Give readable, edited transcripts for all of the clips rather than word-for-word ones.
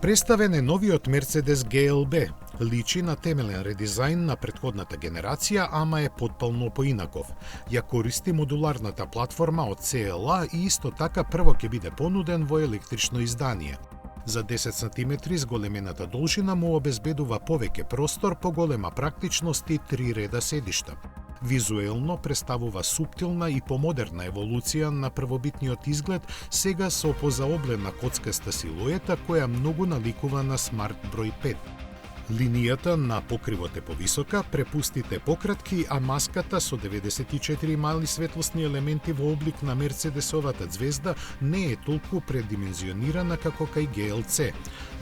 Представен е новиот Mercedes GLB. Личи на темелен редизајн на претходната генерација, ама е потполно поинаков. Ја користи модуларната платформа од CLA и исто така прво ќе биде понуден во електрично издание. За 10 см зголемената должина му обезбедува повеќе простор, поголема практичност и 3 реда седишта. Визуелно представува суптилна и помодерна еволуција на првобитниот изглед, сега со позаоблена коцкаста силуета која многу наликува на Smart број 5. Линијата на покривот е повисока, препустите пократки, а маската со 94 мали светлосни елементи во облик на Мерцедесовата ѕвезда не е толку предимензионирана како кај GLC.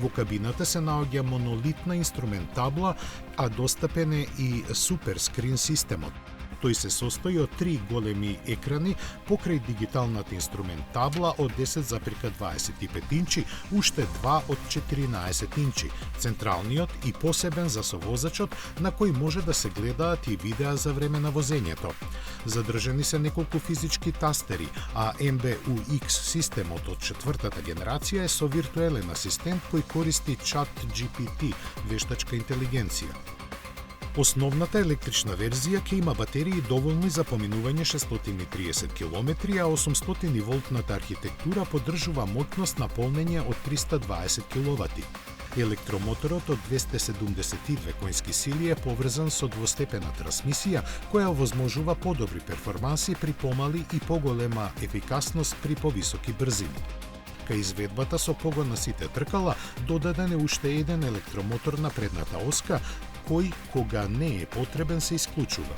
Во кабината се наоѓа монолитна инструмент табла, а достапен е и суперскрин системот. Тој се состои од 3 големи екрани покрај дигиталната инструмент табла од 10,25 инчи, уште 2 од 14 инчи, централниот и посебен за совозачот, на кој може да се гледаат и видеа за време на возењето. Задржани се неколку физички тастери, а MBUX системот од четвртата генерација е со виртуелен асистент кој користи ChatGPT, вештачка интелигенција. Основната електрична верзија ќе има батерии доволни за поминување 630 км, а 800 волтната архитектура поддржува моќност на полнење од 320 кW. Електромоторот од 272 коњски сили е поврзан со двостепена трансмисија, која овозможува подобри перформанси при помали и поголема ефикасност при повисоки брзини. Кај изведбата со погон на сите тркала, додаден е уште еден електромотор на предната оска, кој, кога не е потребен, се исклучува.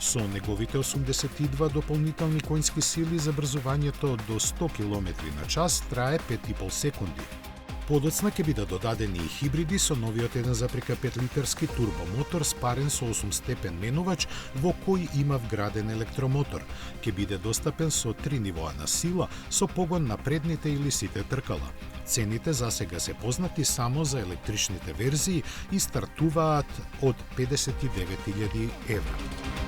Со неговите 82 дополнителни коњски сили, забрзувањето до 100 км/ч трае 5,5 секунди. Подоцна ќе бидат додадени и хибриди со новиот 1,5 литерски турбомотор спарен со 8-степен менувач, во кој има вграден електромотор. Ќе биде достапен со 3 нивоа на сила, со погон на предните или сите тркала. Цените за сега се познати само за електричните верзии и стартуваат од 59.000 евра.